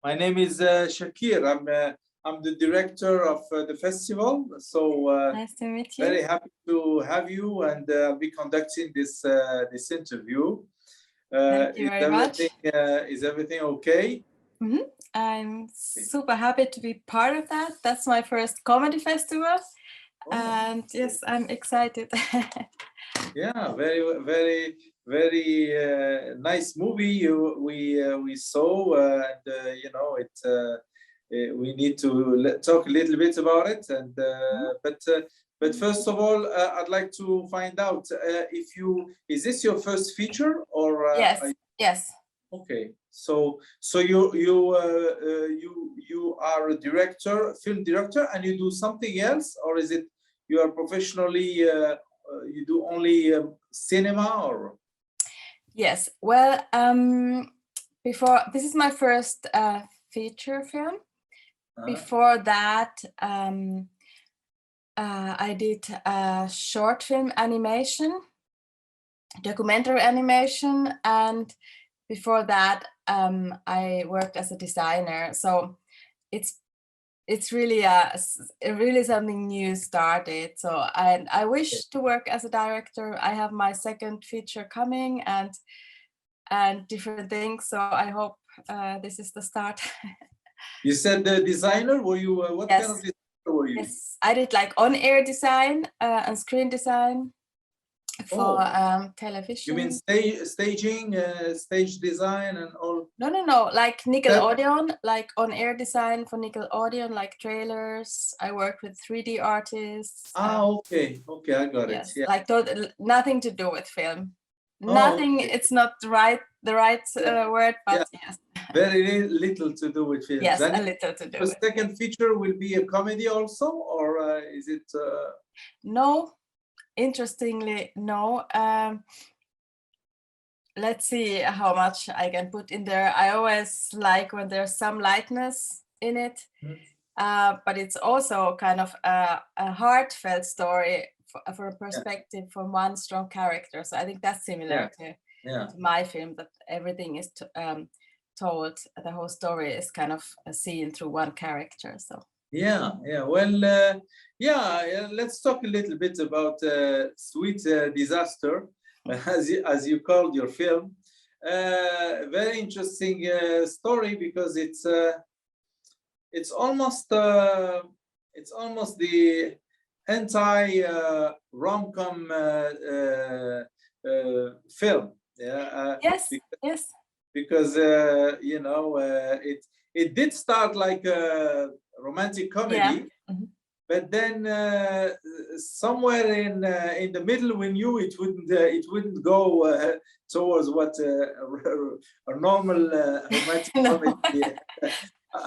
My name is Shakir. I'm the director of the festival. So nice to meet you. Very happy to have you, and I'll be conducting this interview. Thank you very much. Is everything okay? Mm-hmm. I'm super happy to be part of that. That's my first comedy festival. Oh. And yes, I'm excited. Yeah, very nice movie we saw, and you know we need to talk a little bit about it, and but first of all, I'd like to find out if is this your first feature or yes. Okay, so you are a director, film director, and you do something else, or is it you are professionally you do only cinema, or? Yes, well, before this is my first feature film. Before that, I did short film animation, documentary animation, and before that, I worked as a designer. So it's really really something new started. So I wish to work as a director. I have my second feature coming and different things. So I hope this is the start. You said the designer. Were you what kind of designer were you? Yes, I did like on-air design and screen design for television. You mean staging, stage design, and all? No. Like Nickelodeon, like on-air design for Nickelodeon, like trailers. I worked with 3D artists. Okay, I got yes, it. Yeah. Like nothing to do with film. Nothing. Okay. It's not the right word, but yes. Very little to do with films. Yes, a little to do. The second feature will be a comedy also, or is it? No. Interestingly, no. Let's see how much I can put in there. I always like when there's some lightness in it, but it's also kind of a heartfelt story for a perspective from one strong character. So I think that's similar to my film, that everything is told. The whole story is kind of seen through one character. So. Yeah. Well, let's talk a little bit about Sweet Disaster, as you called your film. Very interesting story, because it's almost the rom-com film. Yes. Because you know it did start like a romantic comedy, but then somewhere in the middle we knew it wouldn't go towards what a normal romantic comedy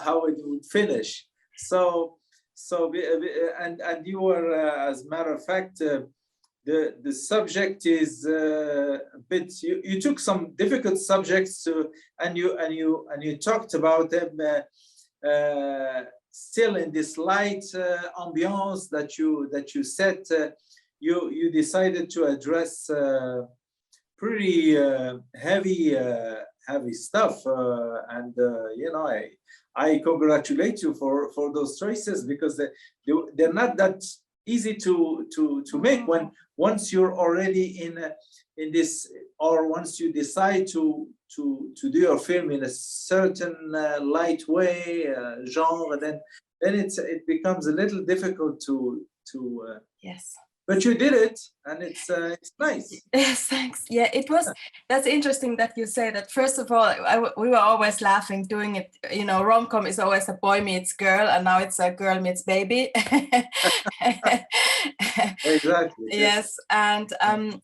how it would finish. So and you were as a matter of fact the subject is a bit. You took some difficult subjects and you talked about them still in this light ambiance that you set. You decided to address pretty heavy stuff, and you know, I congratulate you for those choices, because they're not that easy to make once you're already in this, or once you decide to do your film in a certain light way, genre, then it becomes a little difficult to yes. But you did it, and it's nice. Yes, thanks. Yeah, it was. That's interesting that you say that. First of all, we were always laughing doing it. You know, rom-com is always a boy meets girl, and now it's a girl meets baby. Exactly. Yes, and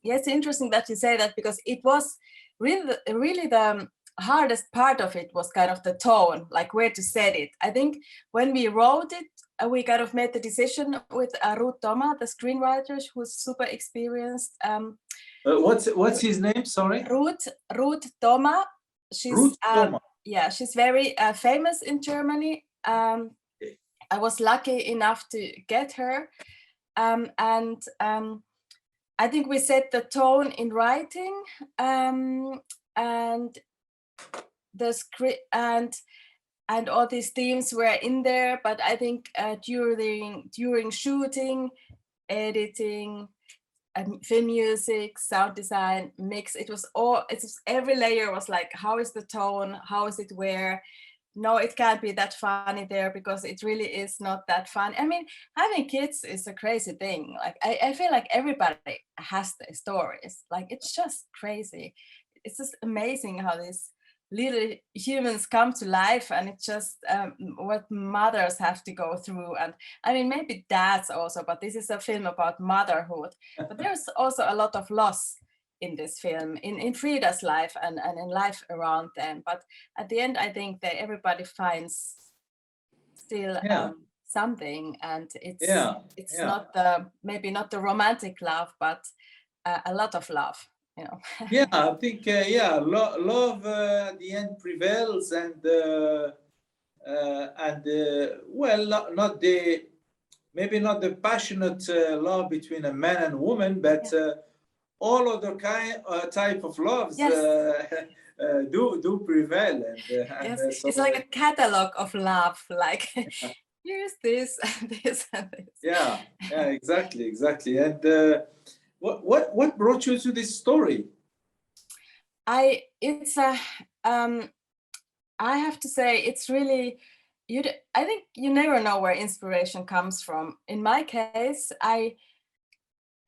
it's interesting that you say that, because it was really the hardest part of it was kind of the tone, like where to set it. I think when we wrote it, we kind of made the decision with Ruth Thoma, the screenwriter, who's super experienced. What's his name? Sorry. Ruth Thoma. Ruth Thoma. Yeah, she's very famous in Germany. I was lucky enough to get her, and I think we set the tone in writing, and the script, and and all these themes were in there, but I think during shooting, editing, film music, sound design, mix, it was every layer was like, how is the tone, how is it where? No, it can't be that funny there, because it really is not that fun. I mean, having kids is a crazy thing. Like I feel like everybody has their stories. Like it's just crazy. It's just amazing how these little humans come to life, and it's just what mothers have to go through. And I mean, maybe dads also, but this is a film about motherhood. But there's also a lot of loss in this film, in Frida's life and in life around them. But at the end, I think that everybody finds still something, and it's not maybe not the romantic love, but a lot of love, you know. Yeah, I think love at the end prevails, and well, not the maybe not the passionate love between a man and woman, but all other type of loves do prevail, and so it's like a catalog of love, like here's this and this and this. Yeah, exactly. And what brought you to this story? I have to say, it's really, I think you never know where inspiration comes from. In my case, I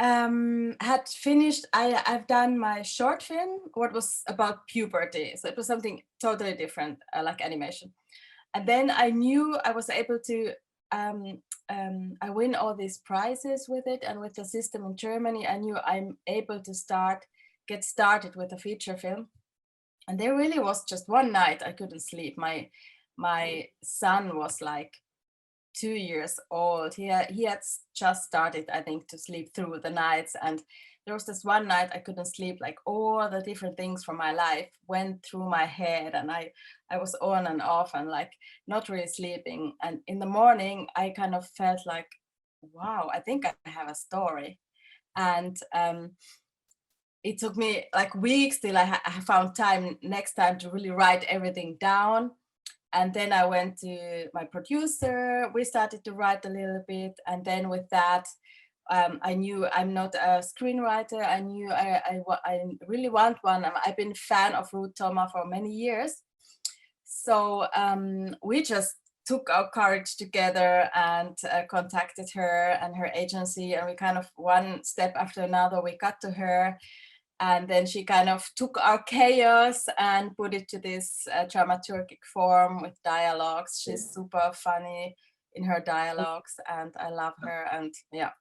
had finished, I've done my short film, what was about puberty. So it was something totally different, like animation. And then I knew I was able to, I win all these prizes with it, and with the system in Germany, I knew I'm able to get started with a feature film. And there really was just one night I couldn't sleep. My son was like 2 years old. He had just started, I think, to sleep through the nights. And there was this one night I couldn't sleep, like all the different things from my life went through my head, and I was on and off and like not really sleeping. And in the morning, I kind of felt like, wow, I think I have a story. And it took me like weeks till I found time next time to really write everything down. And then I went to my producer, we started to write a little bit. And then with that, I knew I'm not a screenwriter. I knew I really want one. I've been a fan of Ruth Thoma for many years. So we just took our courage together and contacted her and her agency. And we kind of, one step after another, we got to her. And then she kind of took our chaos and put it to this dramaturgic form with dialogues. She's super funny in her dialogues, and I love her. And yeah.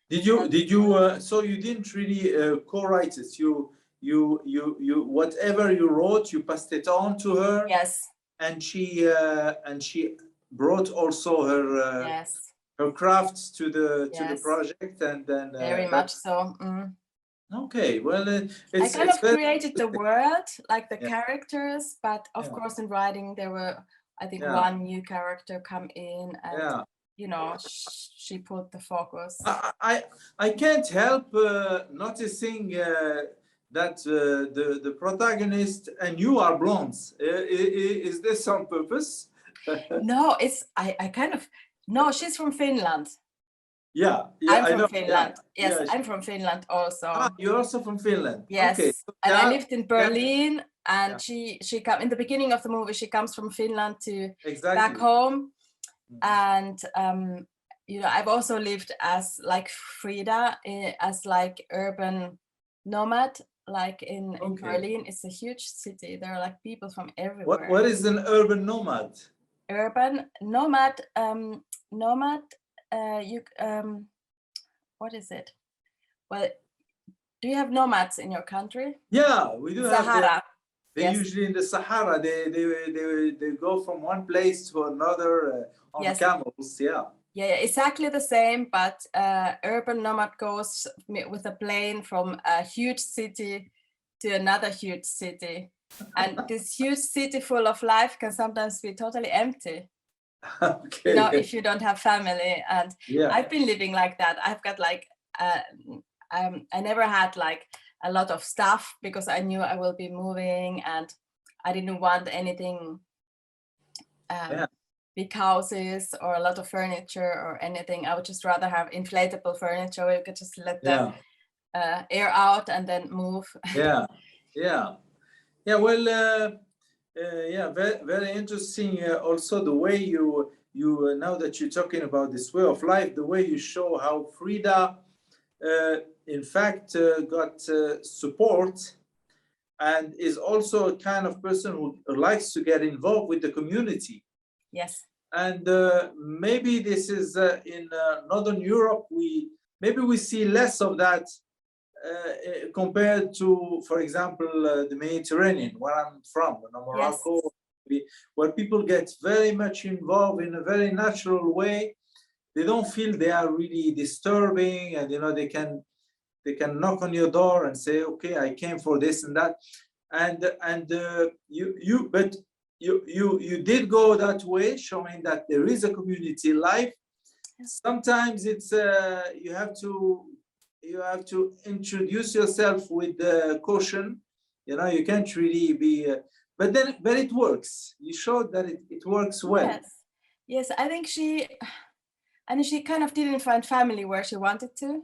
Did you? So you didn't really co-write it. You whatever you wrote, you passed it on to her. Yes. And she brought also her her crafts to the project, and then very much so. Okay, well, I kind of created the world, like the characters, but of course in writing there were, I think, one new character come in, and you know, she put the focus. I can't help noticing that the protagonist and you are blondes. Is this on purpose? No, it's I kind of, no, she's from Finland. Yeah, I'm from Finland. Yes, I'm from Finland also. Ah, you're also from Finland. Yes. Okay. And I lived in Berlin, and she come in the beginning of the movie. She comes from Finland to back home, and you know, I've also lived as like Frida, as like urban nomad, like in Berlin. It's a huge city. There are like people from everywhere. What is an urban nomad? Urban nomad, what is it? Well, do you have nomads in your country? Yeah, we do. Sahara. They usually in the Sahara. They go from one place to another on camels. Yeah, exactly the same. But urban nomad goes with a plane from a huge city to another huge city, and this huge city full of life can sometimes be totally empty. Okay. You know, if you don't have family. And I've been living like that. I've got like I never had like a lot of stuff, because I knew I will be moving, and I didn't want anything big houses or a lot of furniture or anything. I would just rather have inflatable furniture where you could just let the air out and then move. Well, very, very interesting. Also, the way you now that you're talking about this way of life, the way you show how Frida, in fact, got support, and is also a kind of person who likes to get involved with the community. Yes. And maybe this is in Northern Europe, we see less of that compared to, for example, the Mediterranean, where I'm from, Morocco, where people get very much involved in a very natural way. They don't feel they are really disturbing, and they can knock on your door and say, okay, I came for this and that, and you did go that way, showing that there is a community life. Sometimes it's you have to introduce yourself with caution. You can't really be but it works. You showed that it works well. Yes, I think she kind of didn't find family where she wanted to,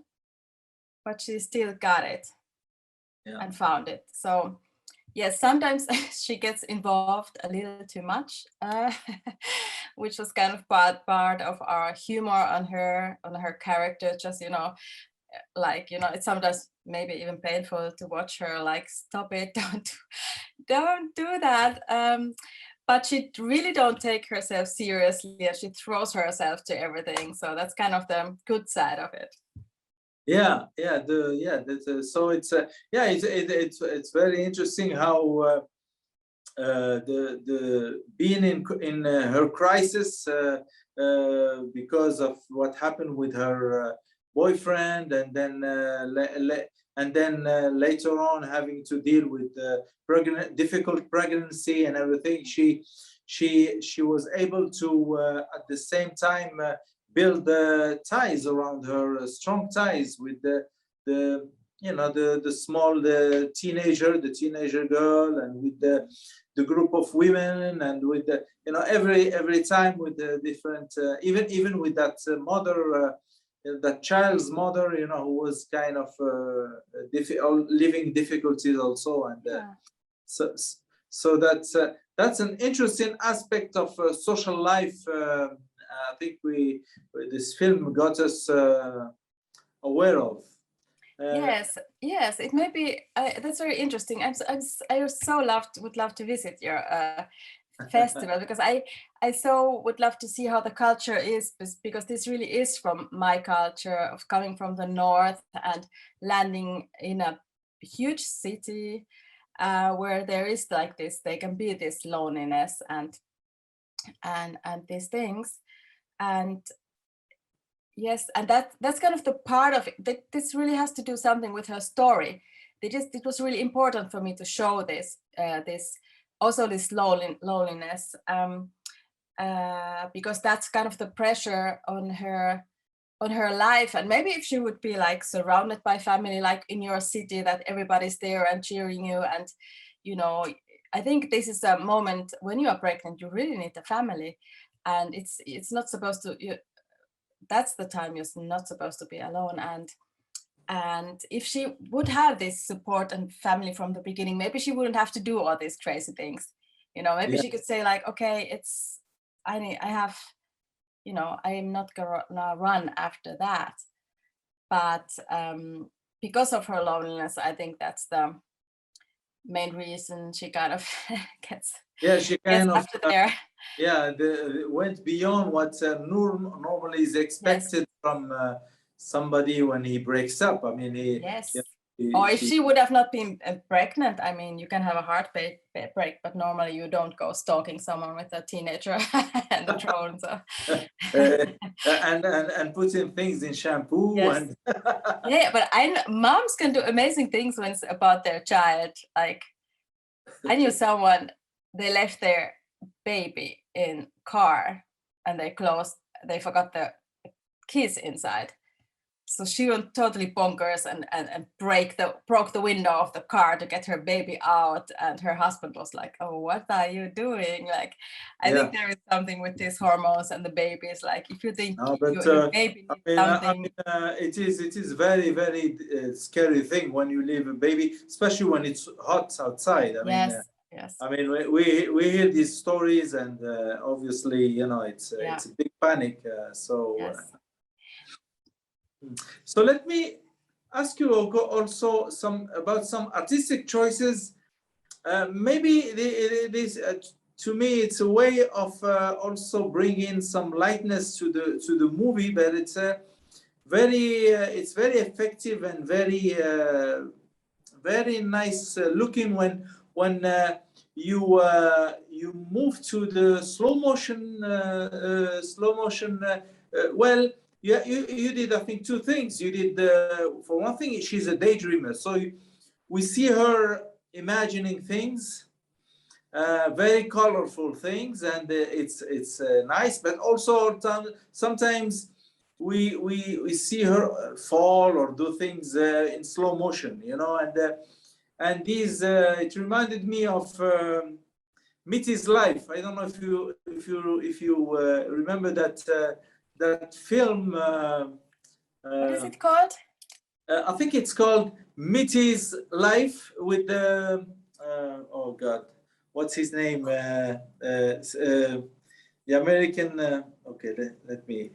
but she still got it and found it. So yes, sometimes she gets involved a little too much, which was kind of part of our humor on her character. Just it's sometimes maybe even painful to watch her. Like, stop it! Don't do that. But she really don't take herself seriously, and she throws herself to everything. So that's kind of the good side of it. So it's very interesting how the being in her crisis because of what happened with her boyfriend, and then later on having to deal with difficult pregnancy and everything. She was able to at the same time build ties around her, strong ties with the teenager girl, and with the group of women, and with the every time with the different even with that mother, that child's mother, who was kind of living difficulties also, and so that's an interesting aspect of social life. I think this film got us aware of. Yes, it may be. That's very interesting. I would love to visit your festival, because I would love to see how the culture is, because this really is from my culture of coming from the north and landing in a huge city where there is like this. There can be this loneliness and these things, and yes, and that's kind of the part of it. This really has to do something with her story. It was really important for me to show this this loneliness, because that's kind of the pressure on her life. And maybe if she would be like surrounded by family, like in your city, that everybody's there and cheering you, and I think this is a moment when you are pregnant, you really need a family, and it's not supposed to. That's the time you're not supposed to be alone. And if she would have this support and family from the beginning, maybe she wouldn't have to do all these crazy things. Maybe she could say like, okay, I have, I am not gonna run after that. But because of her loneliness, I think that's the main reason she kind of gets after there. Went beyond what normally is expected from somebody when he breaks up. I mean, or if she would have not been pregnant, I mean, you can have a heartbreak, but normally you don't go stalking someone with a teenager and the drone. So and putting things in shampoo. And but moms can do amazing things when it's about their child. Like, I knew someone, they left their baby in car and they forgot the keys inside. so she went totally bonkers and broke the window of the car to get her baby out, and her husband was like, oh, what are you doing? Like, I think there is something with these hormones and the babies, like if you think your baby needs something. It is very, very scary thing when you leave a baby, especially when it's hot outside. Yes. I mean, we hear these stories, and obviously, you know, it's a big panic. So let me ask you also about some artistic choices. Maybe this to me it's a way of also bringing some lightness to the movie, but it's very effective and very nice looking when you move to the slow motion. Well, yeah, you did, I think, two things. You did, for one thing, she's a daydreamer, so we see her imagining things, very colorful things, and it's nice. But also sometimes we see her fall or do things in slow motion, you know, and these it reminded me of Mitty's Life. I don't know if you remember that film. What is it called? I think it's called Mitty's Life with the oh God, what's his name? The American. Okay, let me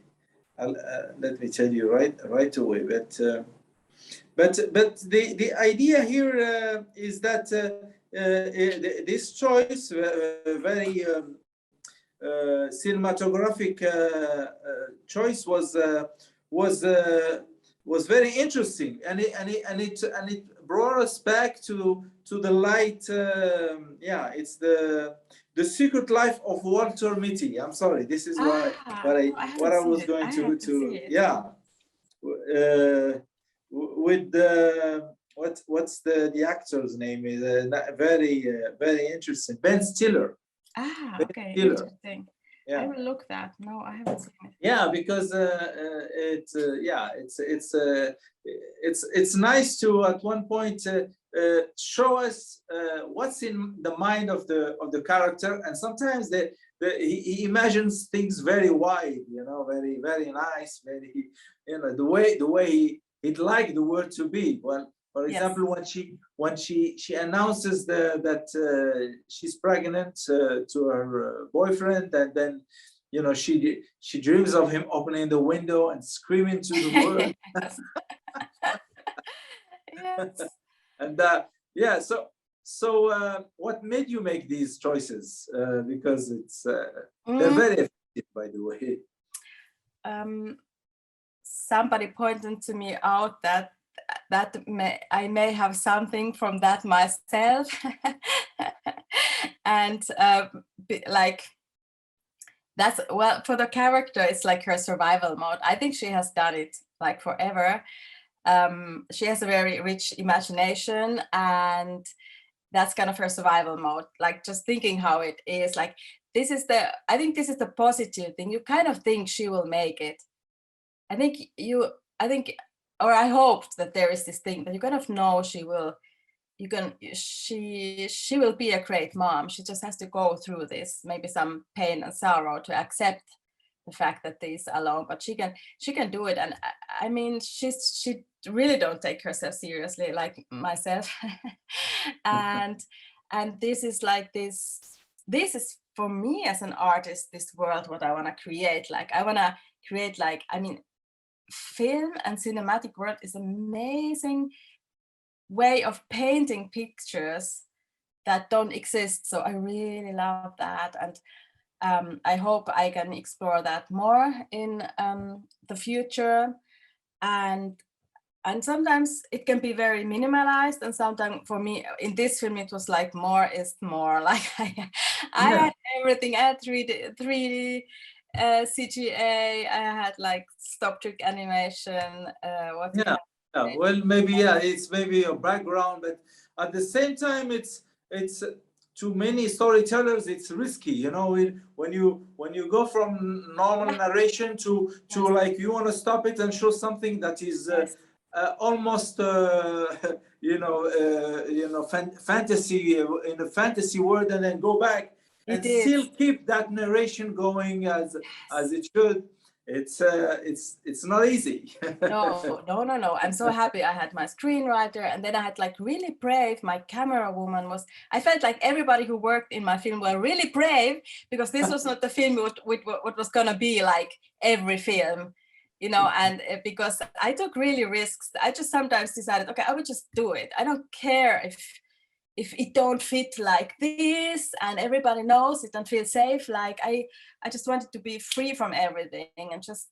tell you right away. But the idea here is that this choice, very cinematographic choice, was very interesting, and it brought us back to the light. It's the Secret Life of Walter Mitty. I'm sorry, this is what I was going to with the what's the actor's name is very interesting, Ben Stiller. Okay, interesting. I will look that. No, I haven't seen it. Yeah, because it's nice to at one point show us what's in the mind of the character, and sometimes he imagines things very wide, you know, very, very nice, very, you know, the way he'd like the world to be. Well, for example, when she announces that she's pregnant to her boyfriend, and then, you know, she dreams of him opening the window and screaming to the world. Yes. And so what made you make these choices? Because it's they're very effective, by the way. Somebody pointed to me out that I may have something from that myself. And like, that's, well, for the character, it's like her survival mode. I think she has done it like forever. She has a very rich imagination, and that's kind of her survival mode, like just thinking how it is. Like, I think this is the positive thing. You kind of think she will make it. I hoped that there is this thing that you kind of know she will be a great mom. She just has to go through this, maybe some pain and sorrow, to accept the fact that these are alone, but she can do it. And I mean, she really don't take herself seriously, like myself. and this is like this is, for me as an artist, this world what I want to create. Like, I want to create, like, I mean, film and cinematic world is amazing way of painting pictures that don't exist. So I really love that, and I hope I can explore that more in the future. And sometimes it can be very minimalized, and sometimes, for me in this film, it was like more is more. Like I had everything. I had 3D CGA. I had like stop trick animation. Well, maybe it's maybe a background, but at the same time, it's to many storytellers, it's risky, you know, when you go from normal narration to like you want to stop it and show something that is almost fantasy, in a fantasy world, and then go back and still keep that narration going as it should. It's not easy. No. I'm so happy I had my screenwriter, and then I had like really brave, my camera woman was, I felt like everybody who worked in my film were really brave, because this was not the film what was gonna be like every film, you know, and because I took really risks. I just sometimes decided, okay, I would just do it. I don't care if it don't fit like this and everybody knows it don't feel safe. Like I just wanted to be free from everything and just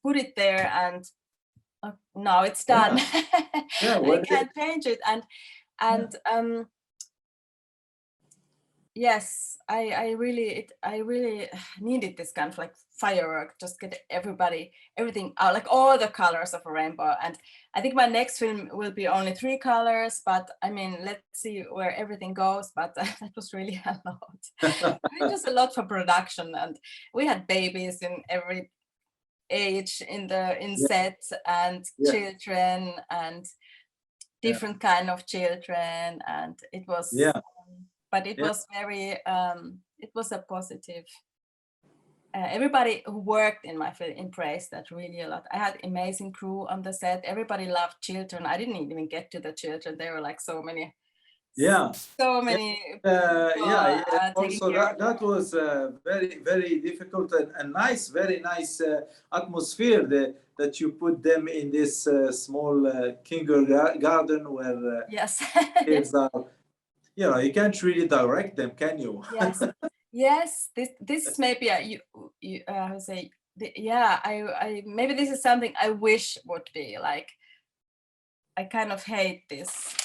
put it there, and now it's done. I can't change it. And yes, I really needed this kind of like firework, just get everything out, like all the colors of a rainbow. And I think my next film will be only 3 colors, but I mean, let's see where everything goes. But that was really a lot. Just a lot for production, and we had babies in every age in set, and children, and different kind of children, and it was but it was very it was a positive. Everybody who worked in my film praised that really a lot. I had amazing crew on the set. Everybody loved children. I didn't even get to the children. There were like so many. So many. Also, that was very, very difficult and nice, very nice atmosphere that you put them in this small kindergarten where kids are. You know, you can't really direct them, can you? Yes. This may be how say. I maybe this is something I wish would be like. I kind of hate this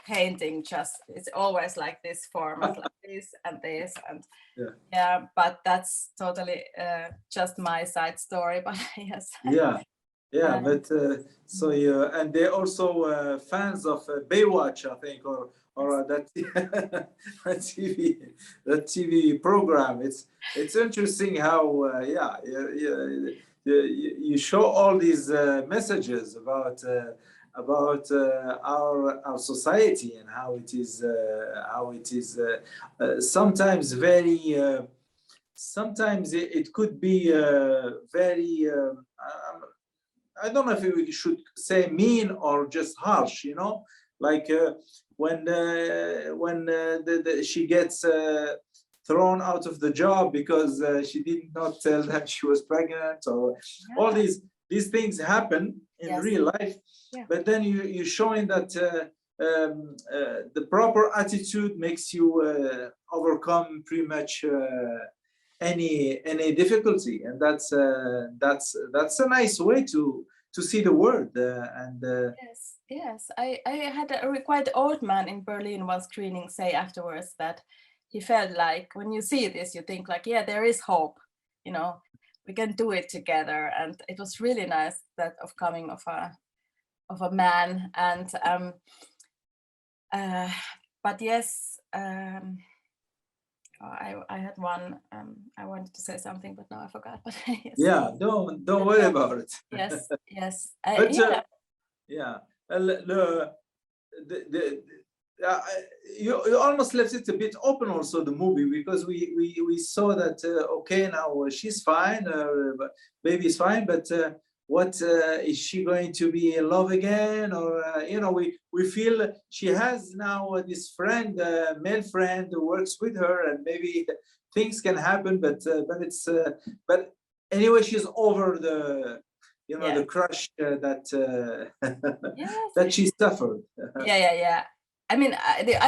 painting. Just it's always like this format, like this and this, and but that's totally just my side story. But yes. But so and they're also fans of Baywatch, I think, or that TV program. It's interesting how you show all these messages about our society, and how it is sometimes very sometimes it could be very I don't know if we should say mean or just harsh, you know, like when she gets thrown out of the job because she did not tell them she was pregnant, or all these things happen in real life. But then you're showing that the proper attitude makes you overcome pretty much any difficulty, and that's a nice way to see the world. Yes. I had a quite old man in Berlin while screening say afterwards that he felt like when you see this, you think like, yeah, there is hope, you know, we can do it together. And it was really nice that of coming of a man. And but yes, I had one. I wanted to say something, but now I forgot. But yes. Don't worry about it. Yes. You almost left it a bit open, also the movie, because we saw that okay, now she's fine, baby's fine, but what is she going to be in love again, or you know, we feel she has now this friend, male friend, who works with her, and maybe things can happen, but it's but anyway, she's over the the crush that that she suffered. I mean,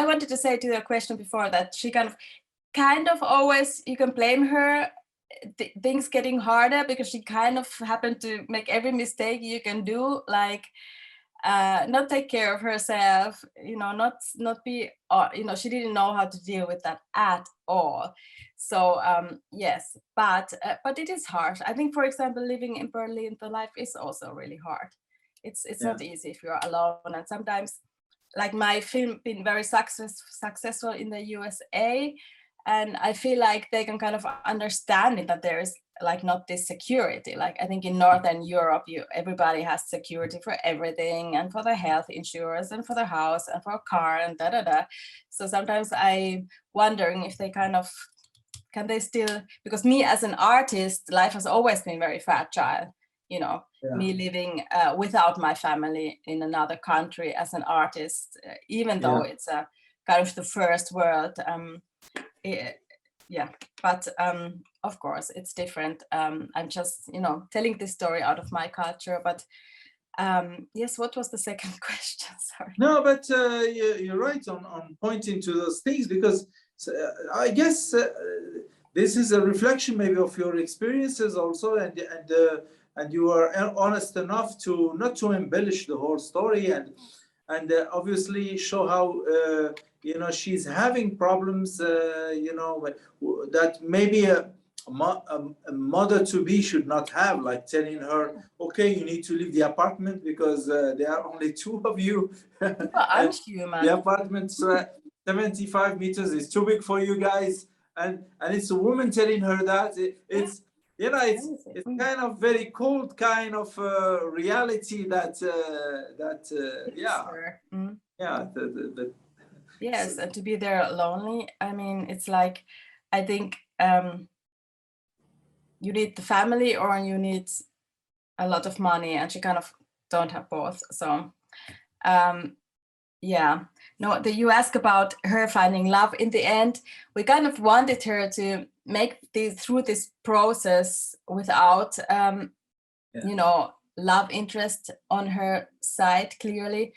I wanted to say to the question before that she kind of always, you can blame her, things getting harder, because she kind of happened to make every mistake you can do, like not take care of herself, you know, not be, you know, she didn't know how to deal with that at all. So yes, but it is hard. I think, for example, living in Berlin, the life is also really hard. It's not easy if you're alone, and sometimes like my film been very successful in the USA, and I feel like they can kind of understand it, that there is like not this security. Like I think in Northern Europe, everybody has security for everything, and for their health insurance, and for their house, and for a car, and da da da. So sometimes I'm wondering if they kind of, can they still, because me as an artist, life has always been very fragile, you know, me living without my family in another country as an artist, even though it's a kind of the first world. But of course it's different. I'm just, you know, telling this story out of my culture. But yes, what was the second question? Sorry. No, but you're right on pointing to those things, because I guess this is a reflection maybe of your experiences also, and you are honest enough to not to embellish the whole story, and obviously show how you know, she's having problems, you know, that maybe a mother to be should not have, like telling her, okay, you need to leave the apartment because there are only two of you. I'm human. The apartment's 75 meters is too big for you guys, and it's a woman telling her that. It's you know, it's kind of very cold kind of reality that yes, and to be there lonely. I mean, it's like, I think you need the family or you need a lot of money, and she kind of don't have both. So yeah, no, you ask about her finding love. In the end, we kind of wanted her to make through this process without you know, love interest on her side clearly.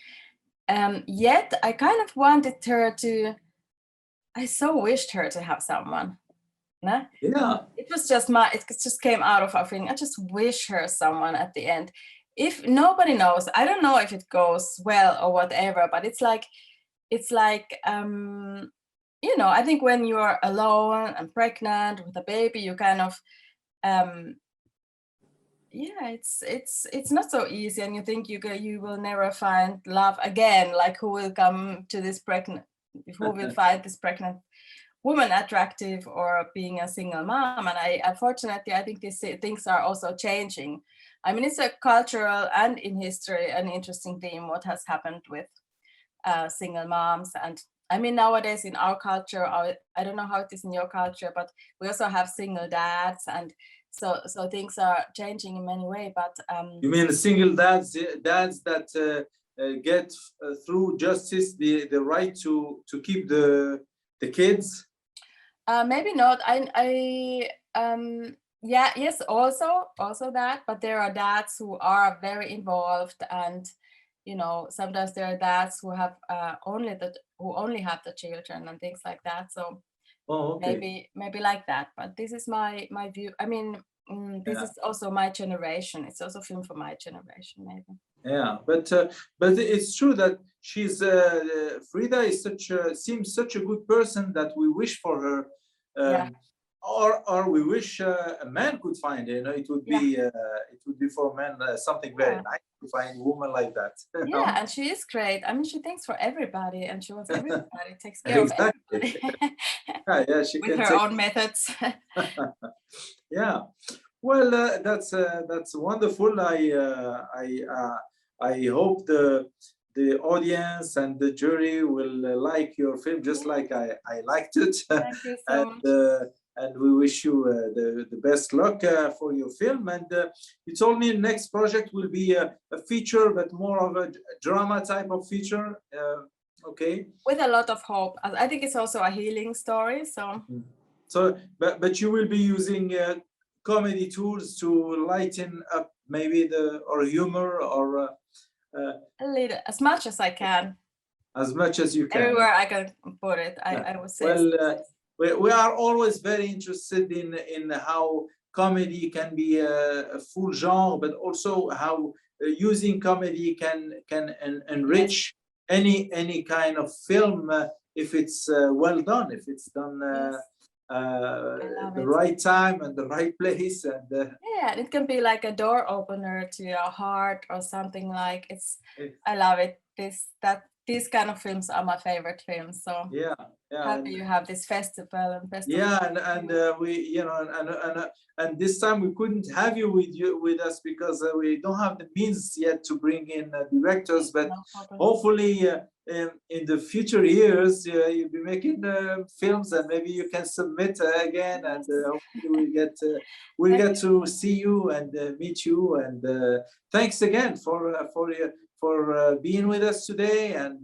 Yet I kind of wanted her to, I so wished her to have someone. No? Yeah. It was just it just came out of our feeling. I just wish her someone at the end. If nobody knows, I don't know if it goes well or whatever, but it's like, you know, I think when you're alone and pregnant with a baby, you kind of, yeah, it's not so easy, and you think you will never find love again. Like, who will come to this pregnant, who will find this pregnant woman attractive, or being a single mom? And unfortunately, I think these things are also changing. I mean, it's a cultural and in history an interesting theme, what has happened with single moms. And I mean, nowadays in our culture, I don't know how it is in your culture, but we also have single dads, and so things are changing in many ways. But you mean the single dads that get through justice the right to keep the kids? Maybe not. Yeah, yes, also that, but there are dads who are very involved, and you know, sometimes there are dads who have only have the children and things like that. So maybe like that. But this is my view. I mean, this is also my generation. It's also a film for my generation, maybe. Yeah, but it's true that she's Frida is seems such a good person that we wish for her. Or we wish a man could find her. You know, it would be for men something very nice to find a woman like that. Yeah, and she is great. I mean, she thinks for everybody, and she wants everybody, takes care of everybody. She with can her own methods. Yeah, well, that's wonderful. I hope the audience and the jury will like your film just like I liked it. Thank you so much. And we wish you the best luck for your film. And you told me the next project will be a feature, but more of a drama type of feature. Okay. With a lot of hope. I think it's also a healing story. So, but you will be using comedy tools to lighten up maybe or humor or a little, as much as I can. As much as you can. Everywhere I can put it, I would say. Well, we are always very interested in how comedy can be a full genre, but also how using comedy can enrich any kind of film if it's well done, if it's done the right time and the right place. And yeah, it can be like a door opener to your heart or something like. I love it. these kind of films are my favorite films. So yeah, happy you have this festival and we, and this time we couldn't have you with us because we don't have the means yet to bring in directors, but hopefully in the future years you'll be making films, and maybe you can submit again, and hopefully we'll get to see you and meet you, and thanks again for being with us today, and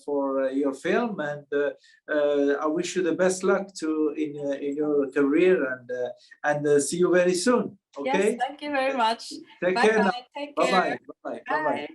for your film, and I wish you the best luck in your career, and see you very soon. Okay. Yes, thank you very much. Take Bye care. bye. Take care. Bye bye. Bye bye. Bye.